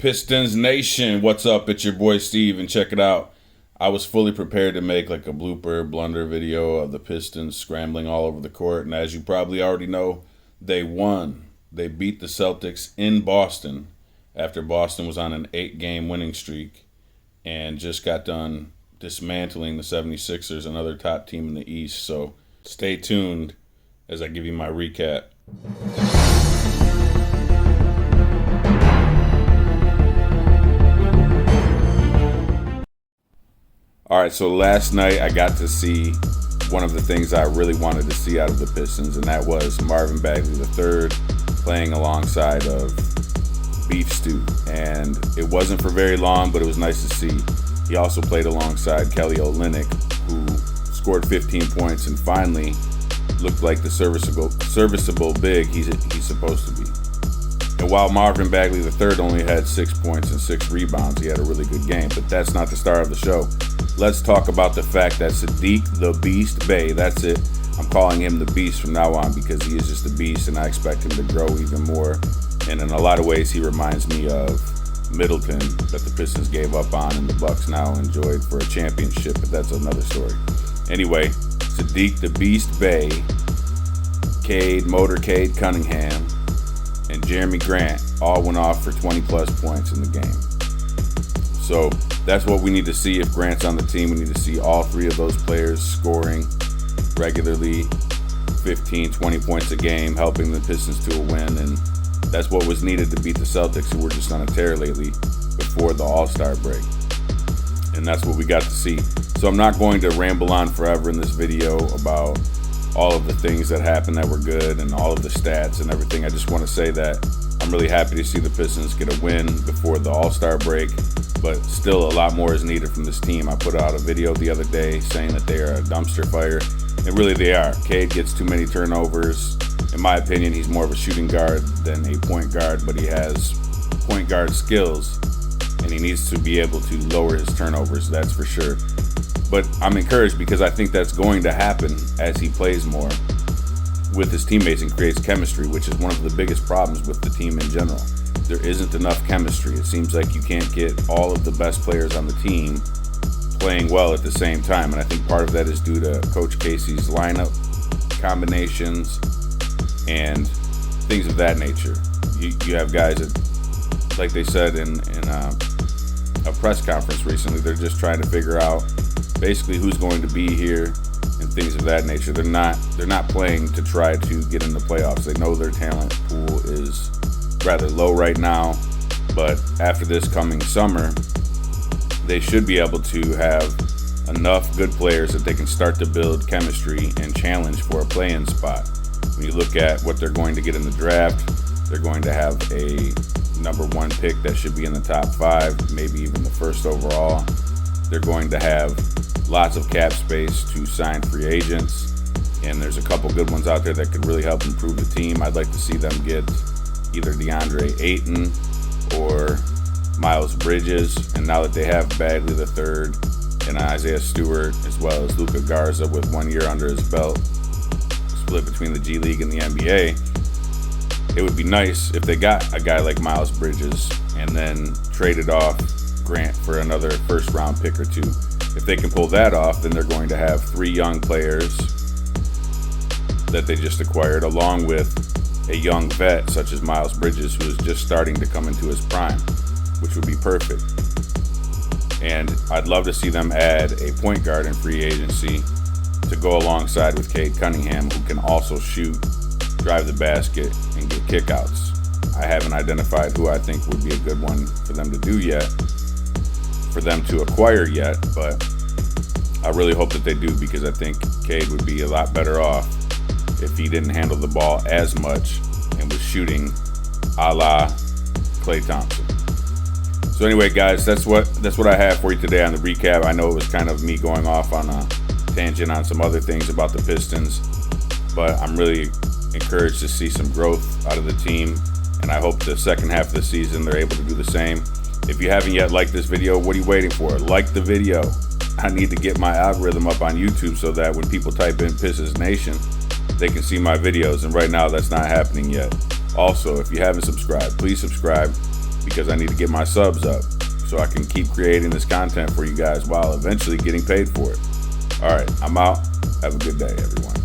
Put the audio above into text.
Pistons Nation, what's up? It's your boy Steve, and check it out. I was fully prepared to make like a blooper blunder video of the Pistons scrambling all over the court, and as you probably already know, they won. They beat the Celtics in Boston after Boston was on an 8-game winning streak and just got done dismantling the 76ers, another top team in the East. So stay tuned as I give you my recap. All right, so last night I got to see one of the things I really wanted to see out of the Pistons, and that was Marvin Bagley III playing alongside of Beef Stew. And it wasn't for very long, but it was nice to see. He also played alongside Kelly Olynyk, who scored 15 points and finally looked like the serviceable big he's supposed to be. And while Marvin Bagley III only had 6 points and 6 rebounds, he had a really good game. But that's not the star of the show. Let's talk about the fact that Saddiq the Beast Bey, that's it. I'm calling him the Beast from now on because he is just a beast, and I expect him to grow even more. And in a lot of ways, he reminds me of Middleton that the Pistons gave up on and the Bucks now enjoyed for a championship, but that's another story. Anyway, Saddiq the Beast Bey, Cade Cunningham, and Jeremy Grant all went off for 20-plus points in the game. So that's what we need to see if Grant's on the team. We need to see all three of those players scoring regularly, 15, 20 points a game, helping the Pistons to a win. And that's what was needed to beat the Celtics, who were just on a tear lately before the All-Star break. And that's what we got to see. So I'm not going to ramble on forever in this video about all of the things that happened that were good and all of the stats and everything. I just want to say that I'm really happy to see the Pistons get a win before the All-Star break, but still a lot more is needed from this team. I put out a video the other day saying that they are a dumpster fire, and really they are. Cade gets too many turnovers. In my opinion, he's more of a shooting guard than a point guard, but he has point guard skills, and he needs to be able to lower his turnovers, that's for sure. But I'm encouraged because I think that's going to happen as he plays more with his teammates and creates chemistry, which is one of the biggest problems with the team in general. There isn't enough chemistry. It seems like you can't get all of the best players on the team playing well at the same time, and I think part of that is due to Coach Casey's lineup combinations and things of that nature. You have guys that, like they said in a press conference recently, they're just trying to figure out basically who's going to be here and things of that nature. They're not playing to try to get in the playoffs. They know their talent pool is rather low right now, but after this coming summer, they should be able to have enough good players that they can start to build chemistry and challenge for a play-in spot. When you look at what they're going to get in the draft, they're going to have a number 1 pick that should be in the top 5, maybe even the first overall. They're going to have lots of cap space to sign free agents, and there's a couple good ones out there that could really help improve the team. I'd like to see them get either DeAndre Ayton or Miles Bridges, and now that they have Bagley III and Isaiah Stewart, as well as Luka Garza with 1 year under his belt, split between the G League and the NBA, it would be nice if they got a guy like Miles Bridges and then traded off Grant for another first-round pick or 2. If they can pull that off, then they're going to have 3 young players that they just acquired, along with a young vet such as Miles Bridges, who is just starting to come into his prime, which would be perfect. And I'd love to see them add a point guard in free agency to go alongside with Cade Cunningham, who can also shoot, drive the basket, and get kickouts. I haven't identified who I think would be a good one for them to do yet, for them to acquire yet, but I really hope that they do, because I think Cade would be a lot better off if he didn't handle the ball as much and was shooting a la Klay Thompson. So anyway, guys, that's what I have for you today on the recap. I know it was kind of me going off on a tangent on some other things about the Pistons, but I'm really encouraged to see some growth out of the team, and I hope the second half of the season they're able to do the same. If you haven't yet liked this video, what are you waiting for? Like the video. I need to get my algorithm up on YouTube so that when people type in Pistons Nation, they can see my videos, and right now that's not happening yet. Also, if you haven't subscribed, please subscribe. because I need to get my subs up so I can keep creating this content for you guys while eventually getting paid for it. All right, I'm out. Have a good day, everyone.